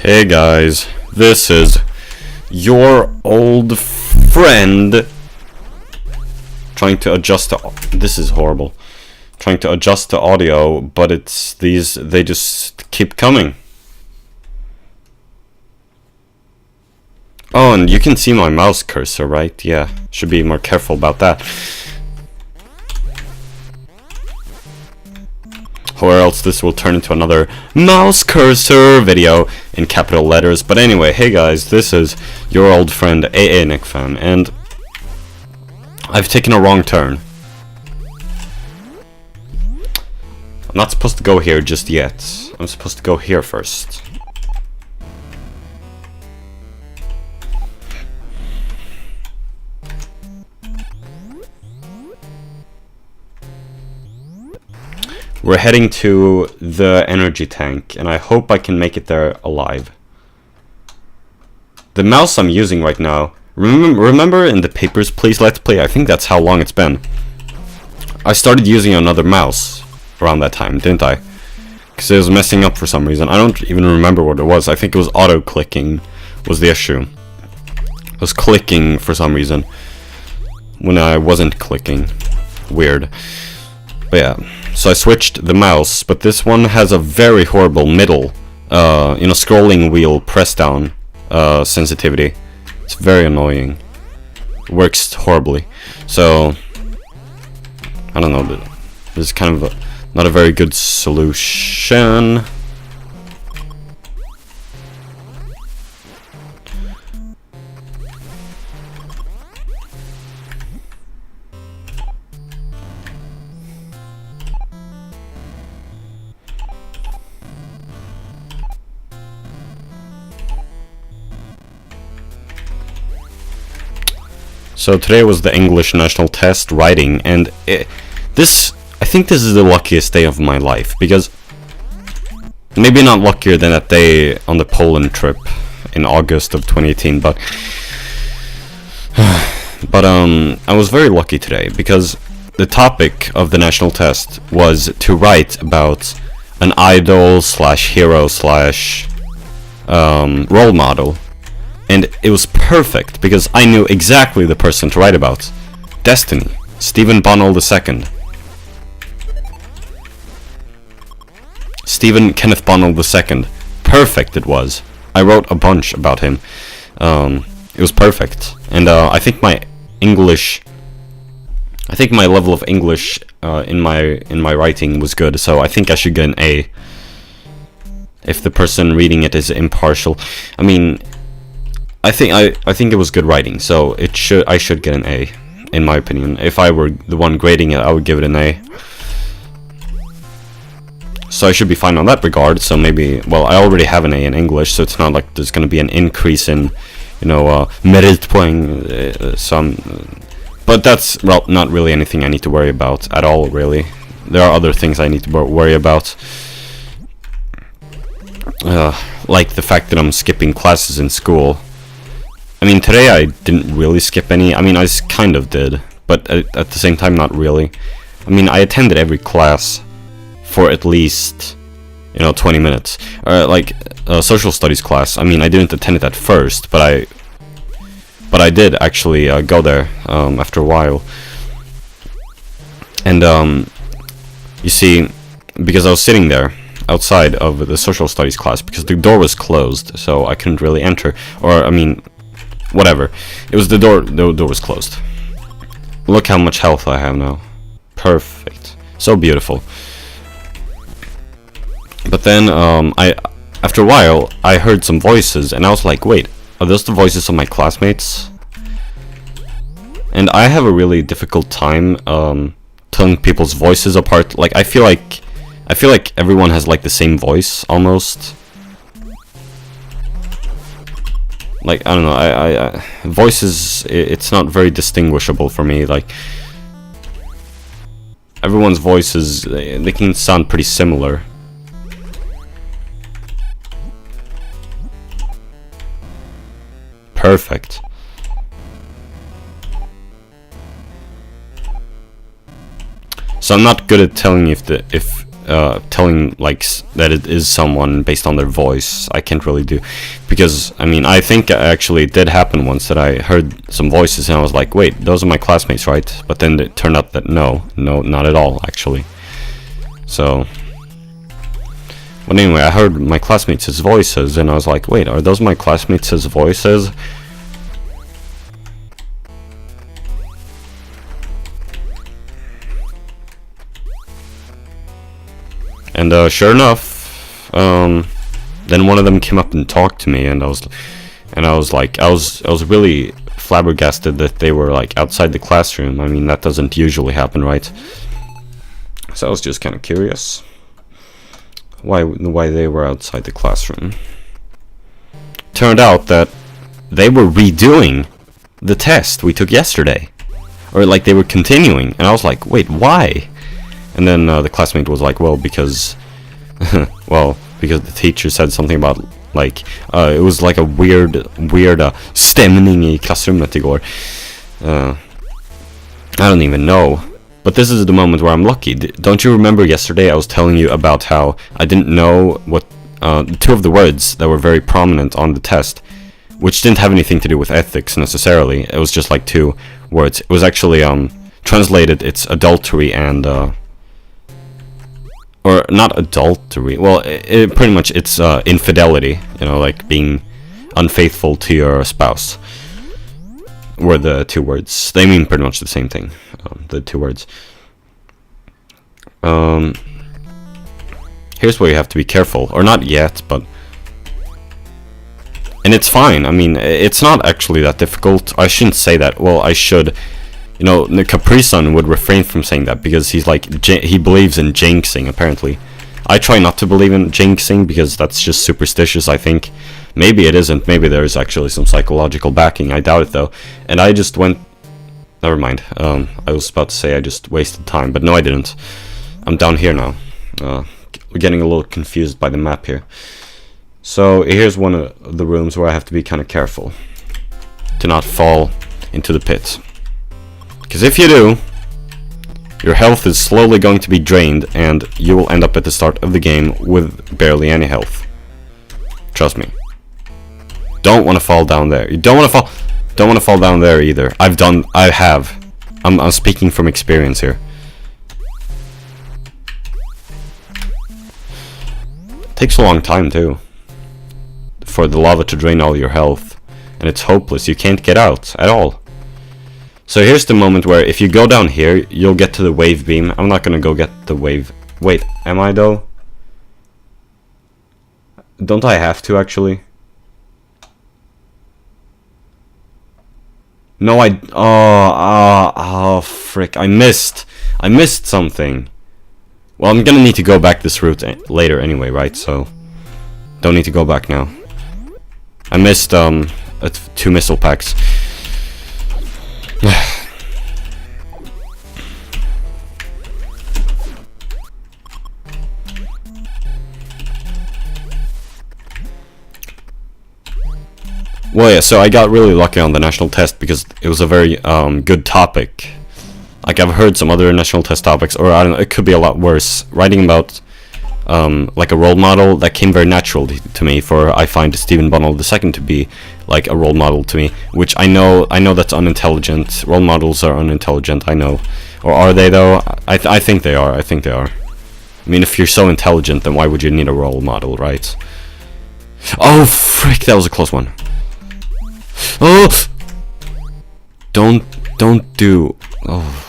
Hey guys, this is your old friend trying to adjust the... This is horrible. Trying to adjust the audio, but it's these... They just keep coming. Oh, and you can see my mouse cursor, right? Yeah, should be more careful about that. Or else this will turn into another mouse cursor video in capital letters. But anyway, hey guys, this is your old friend AA Nick Fan, and I've taken a wrong turn. I'm not supposed to go here just yet. I'm supposed to go here first. We're heading to the energy tank, and I hope I can make it there alive. The mouse I'm using right now, remember in the Papers, Please Let's Play, I think that's how long it's been. I started using another mouse around that time, didn't I? Because it was messing up for some reason. I don't even remember what it was. I think it was auto-clicking was the issue. It was clicking for some reason when I wasn't clicking. Weird. But yeah. So I switched the mouse, but this one has a very horrible middle, scrolling wheel press down sensitivity. It's very annoying. It works horribly. So I don't know. This is kind of not a very good solution. So today was the English national test writing, and I think this is the luckiest day of my life, because maybe not luckier than that day on the Poland trip in August of 2018, but I was very lucky today because the topic of the national test was to write about an idol slash hero slash role model. And it was perfect, because I knew exactly the person to write about. Destiny. Stephen Bonnell II. Stephen Kenneth Bonnell II. Perfect it was. I wrote a bunch about him. It was perfect. And I think my level of English in my writing was good, so I think I should get an A. If the person reading it is impartial. I mean, I think it was good writing, so I should get an A, in my opinion. If I were the one grading it, I would give it an A. So I should be fine on that regard. So maybe, well, I already have an A in English, so it's not like there's going to be an increase in, meritpoeng. But that's, well, not really anything I need to worry about at all, really. There are other things I need to worry about. Like the fact that I'm skipping classes in school. I mean, today I didn't really skip any. I mean, I kind of did, but at the same time, not really. I mean, I attended every class for at least, 20 minutes. Like a social studies class. I mean, I didn't attend it at first, but I did actually go there after a while. And you see, because I was sitting there outside of the social studies class, because the door was closed, so I couldn't really enter. Or, I mean, whatever. It was the door was closed. Look how much health I have now. Perfect. So beautiful. But then, after a while, I heard some voices, and I was like, wait, are those the voices of my classmates? And I have a really difficult time, telling people's voices apart. Like, I feel like everyone has, like, the same voice, almost. Like, I don't know, I voices, it's not very distinguishable for me. Like, everyone's voices, they can sound pretty similar. Perfect. So I'm not good at telling if telling like that it is someone based on their voice. I can't really do, because I mean I think actually it did happen once that I heard some voices and I was like, wait, those are my classmates, right? But then it turned out that no, not at all actually. So, but anyway, I heard my classmates' voices and I was like, wait, are those my classmates' voices? And sure enough, then one of them came up and talked to me, and I was like, I was really flabbergasted that they were like outside the classroom. I mean, that doesn't usually happen, right? So I was just kind of curious why they were outside the classroom. Turned out that they were redoing the test we took yesterday, or like they were continuing, and I was like, wait, why? And then the classmate was like, well, because because the teacher said something about like it was like a weird stämning i klassrummet igår. I don't even know. But this is the moment where I'm lucky. Don't you remember yesterday I was telling you about how I didn't know what two of the words that were very prominent on the test, which didn't have anything to do with ethics necessarily. It was just like two words. It was actually translated, it's adultery and or not adultery, well, it pretty much it's infidelity, you know, like being unfaithful to your spouse, were the two words. They mean pretty much the same thing, the two words. Here's where you have to be careful, or not yet, but, and it's fine. I mean, it's not actually that difficult. I shouldn't say that. Well, I should. You know, the Capri-Sun would refrain from saying that because he's like, he believes in jinxing, apparently. I try not to believe in jinxing because that's just superstitious, I think. Maybe it isn't, maybe there is actually some psychological backing, I doubt it though. And I just went, never mind, I was about to say I just wasted time, but no I didn't. I'm down here now. We're getting a little confused by the map here. So here's one of the rooms where I have to be kind of careful to not fall into the pit. Because if you do, your health is slowly going to be drained and you will end up at the start of the game with barely any health. Trust me. Don't want to fall down there. You don't want to fall down there either. I have. I'm speaking from experience here. It takes a long time too for the lava to drain all your health, and it's hopeless. You can't get out at all. So here's the moment where if you go down here, you'll get to the wave beam. I'm not gonna go get the wave. Wait, am I though? Don't I have to actually? No, oh, frick, I missed something. Well, I'm gonna need to go back this route later anyway, right? So, don't need to go back now. I missed, 2 missile packs. Well, yeah, so I got really lucky on the national test because it was a very good topic. Like, I've heard some other national test topics, or I don't know, it could be a lot worse. Writing about like a role model, that came very natural to me, for I find Stephen Bunnell II to be like a role model to me, which I know that's unintelligent. Role models are unintelligent, I know. Or are they though? I think they are. I mean, if you're so intelligent, then why would you need a role model, right? Oh frick, that was a close one. Oh, don't do. Oh.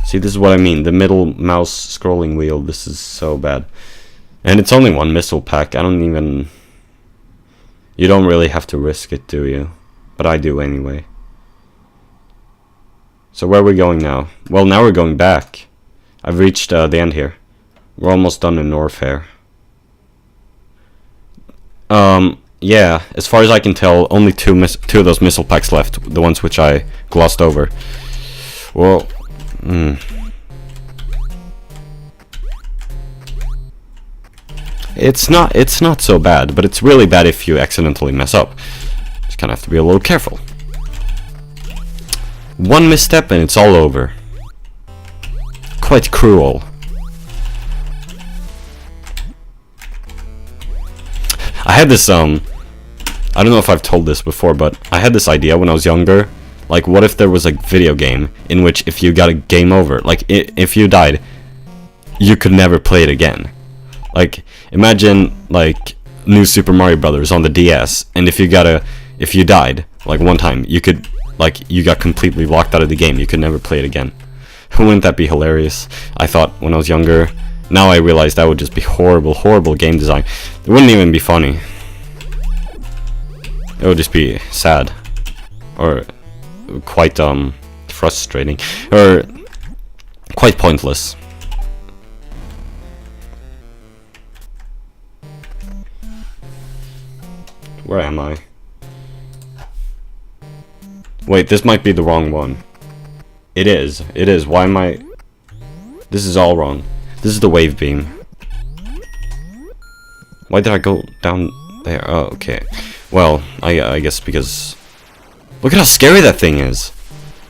See, this is what I mean. The middle mouse scrolling wheel. This is so bad. And it's only 1 missile pack. I don't even. You don't really have to risk it, do you? But I do anyway. So where are we going now? Well, now we're going back. I've reached the end here. We're almost done in Norfair. Yeah, as far as I can tell, only two of those missile packs left, the ones which I glossed over. Well, it's not so bad, but it's really bad if you accidentally mess up. Just kind of have to be a little careful. One misstep and it's all over. Quite cruel. I had this, I don't know if I've told this before, but I had this idea when I was younger. Like, what if there was a video game in which if you got a game over, like, if you died, you could never play it again. Like, imagine, like, New Super Mario Brothers on the DS, and if you died, like, one time, you could, like, you got completely locked out of the game, you could never play it again. Wouldn't that be hilarious? I thought when I was younger. Now I realize that would just be horrible, horrible game design. It wouldn't even be funny. It would just be sad. Or quite, frustrating. Or quite pointless. Where am I? Wait, this might be the wrong one. It is. It is. Why am I... This is all wrong. This is the wave beam. Why did I go down there? Oh, okay. Well, I guess because... Look at how scary that thing is.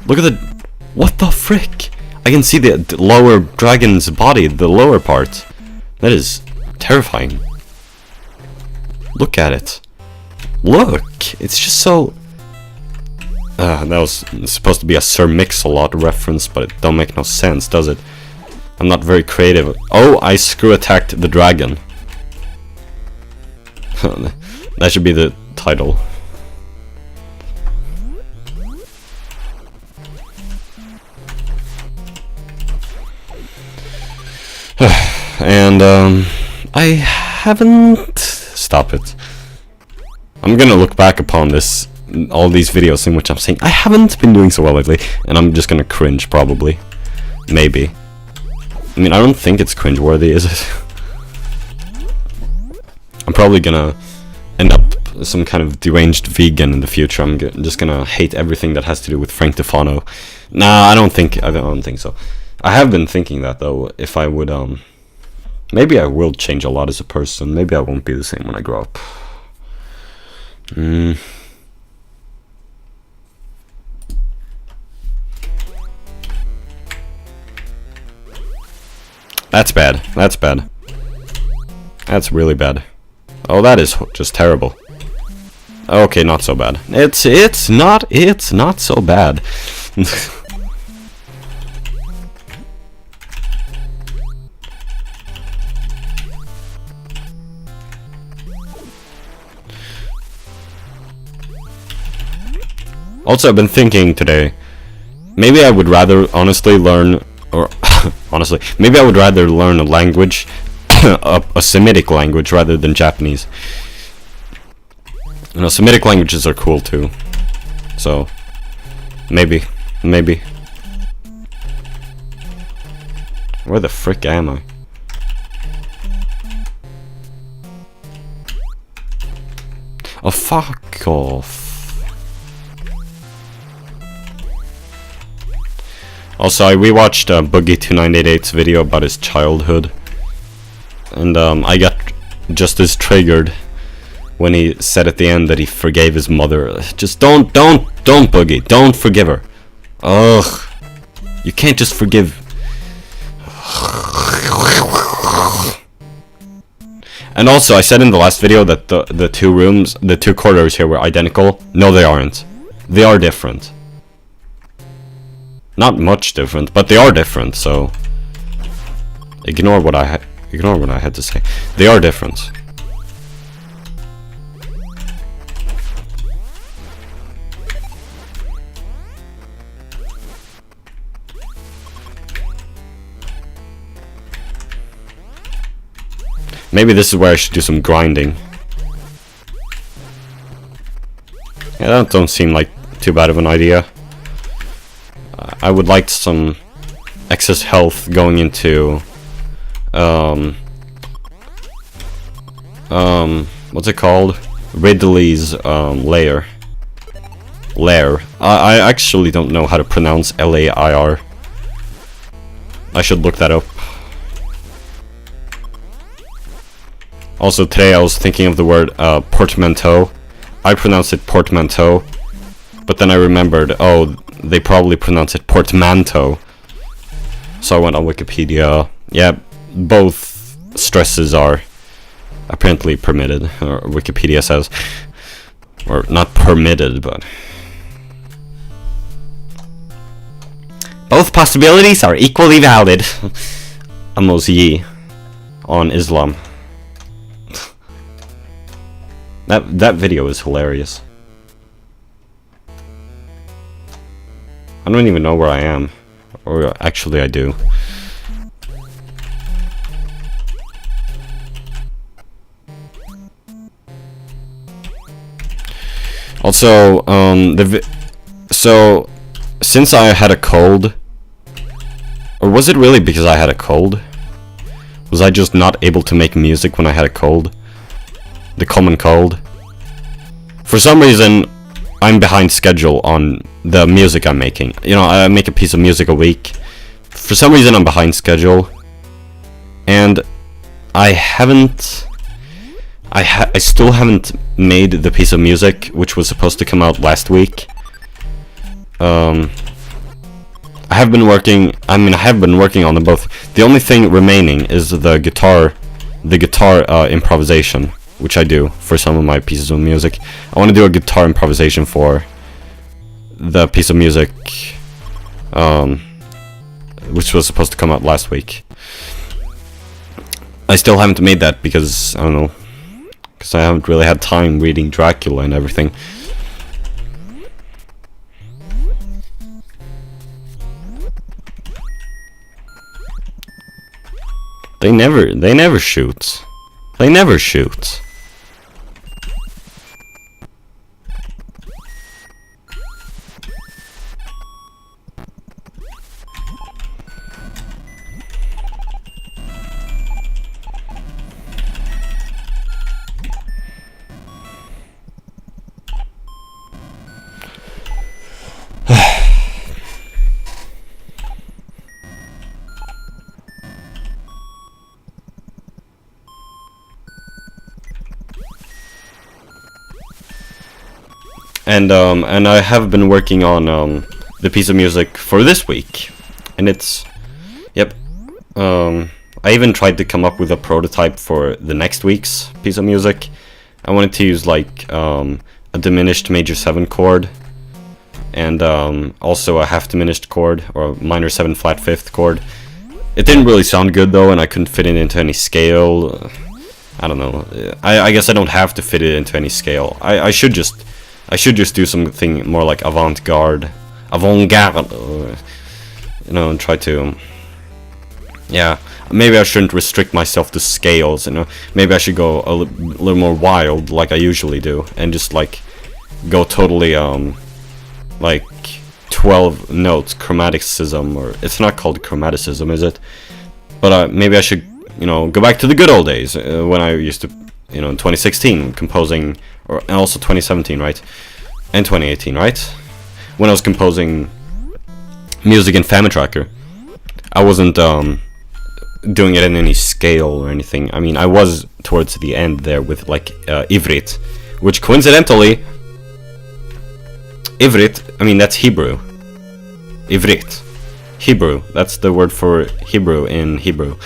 Look at the... What the frick? I can see the lower dragon's body, the lower part. That is terrifying. Look at it. Look! It's just so... that was supposed to be a Sir Mix-a-Lot reference, but it don't make no sense, does it? I'm not very creative. Oh, I screw-attacked the dragon. That should be the title. And, I haven't... Stop it. I'm gonna look back upon this, all these videos in which I'm saying I haven't been doing so well lately, and I'm just gonna cringe, probably. Maybe. I mean, I don't think it's cringeworthy, is it? I'm probably gonna end up some kind of deranged vegan in the future. I'm just gonna hate everything that has to do with Frank Defano. Nah, I don't think so. I have been thinking that, though, if I would, maybe I will change a lot as a person. Maybe I won't be the same when I grow up. That's bad. That's bad. That's really bad. Oh, that is just terrible. Okay, not so bad. It's not so bad. Also, I've been thinking today, maybe I would rather honestly learn, or honestly, maybe I would rather learn a language, a Semitic language, rather than Japanese. You know, Semitic languages are cool too. So, maybe. Where the frick am I? Oh, fuck off. Also, I rewatched Boogie2988's video about his childhood, and I got just as triggered when he said at the end that he forgave his mother. Just don't Boogie, don't forgive her. Ugh, you can't just forgive. And also, I said in the last video that the two rooms, the two corridors here were identical. No, they aren't. They are different. Not much different, but they are different, so ignore what I had to say. They are different. Maybe this is where I should do some grinding. Yeah, that don't seem like too bad of an idea. I would like some excess health going into what's it called? Ridley's lair. I actually don't know how to pronounce Lair. I should look that up. Also, today I was thinking of the word portmanteau. I pronounced it portmanteau, but then I remembered, oh, they probably pronounce it portmanteau. So I went on Wikipedia. Yeah, both stresses are apparently permitted, or Wikipedia says. Or not permitted, but... both possibilities are equally valid. Amos Yee on Islam. That video is hilarious. I don't even know where I am. Or actually I do. Also, so since I had a cold, or was it really because I had a cold? Was I just not able to make music when I had a cold? The common cold? For some reason, I'm behind schedule on the music I'm making. You know, I make a piece of music a week. For some reason, I'm behind schedule. And I still haven't made the piece of music, which was supposed to come out last week. I have been working on them both. The only thing remaining is the guitar improvisation, which I do for some of my pieces of music. I want to do a guitar improvisation for the piece of music, which was supposed to come out last week. I still haven't made that because, I don't know, because I haven't really had time reading Dracula and everything. They never shoot. They never shoot. And I have been working on the piece of music for this week, and it's, yep. I even tried to come up with a prototype for the next week's piece of music. I wanted to use like a diminished major 7 chord, and also a half diminished chord, or a minor 7 flat 5th chord. It didn't really sound good though, and I couldn't fit it into any scale. I don't know. I guess I don't have to fit it into any scale. I should just do something more like avant-garde, you know, and try to, yeah, maybe I shouldn't restrict myself to scales, you know, maybe I should go a little more wild, like I usually do, and just, like, go totally, like, 12 notes, chromaticism, or, it's not called chromaticism, is it? But, maybe I should, you know, go back to the good old days, when I used to, you know, in 2016, composing, and also 2017, right? And 2018, right? When I was composing music in Family Tracker, I wasn't doing it in any scale or anything. I mean, I was towards the end there with like Ivrit, which coincidentally, Ivrit, I mean that's Hebrew. Ivrit, Hebrew. That's the word for Hebrew in Hebrew.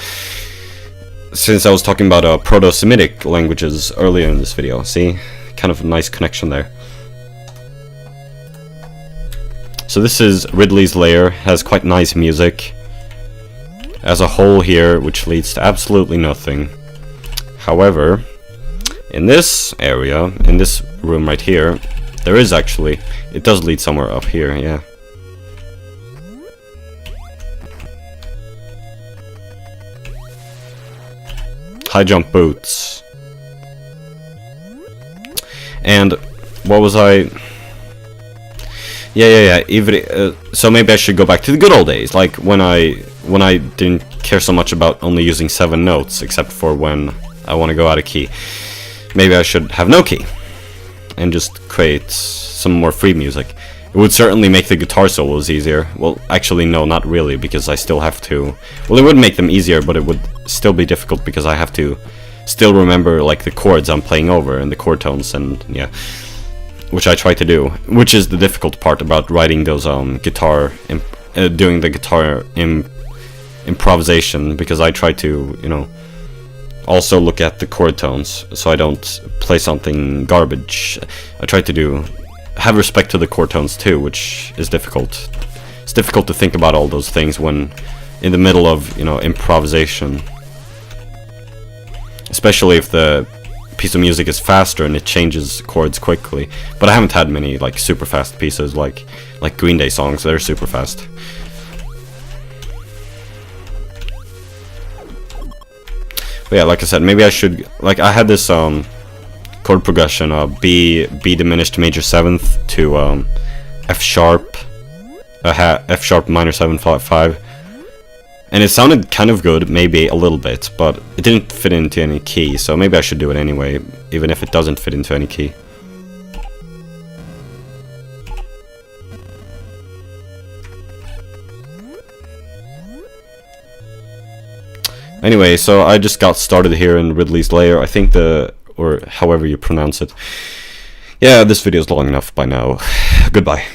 Since I was talking about Proto-Semitic languages earlier in this video, see? Kind of a nice connection there. So this is Ridley's Lair, has quite nice music as a whole here, which leads to absolutely nothing. However, in this area, in this room right here, there is actually, it does lead somewhere up here, yeah. High jump boots. And what was I? Yeah. So maybe I should go back to the good old days, like when I didn't care so much about only using 7 notes, except for when I want to go out of key. Maybe I should have no key and just create some more free music. It would certainly make the guitar solos easier. Well, actually, no, not really, because I still have to... Well, it would make them easier, but it would still be difficult because I have to still remember, like, the chords I'm playing over and the chord tones, and, yeah. which I try to do, which is the difficult part about writing those doing the guitar improvisation, because I try to, you know, also look at the chord tones, so I don't play something garbage. I try to have respect to the chord tones too, which is difficult. It's difficult to think about all those things when in the middle of, you know, improvisation, especially if the piece of music is faster and it changes chords quickly. But I haven't had many like super fast pieces like Green Day songs. They're super fast. But yeah, like I said, maybe I should, like, I had this chord progression, B diminished major 7th to F sharp minor 7 5, and it sounded kind of good, maybe a little bit, but it didn't fit into any key, so maybe I should do it anyway, even if it doesn't fit into any key. Anyway, so I just got started here in Ridley's Lair. I think or however you pronounce it. Yeah, this video is long enough by now. Goodbye.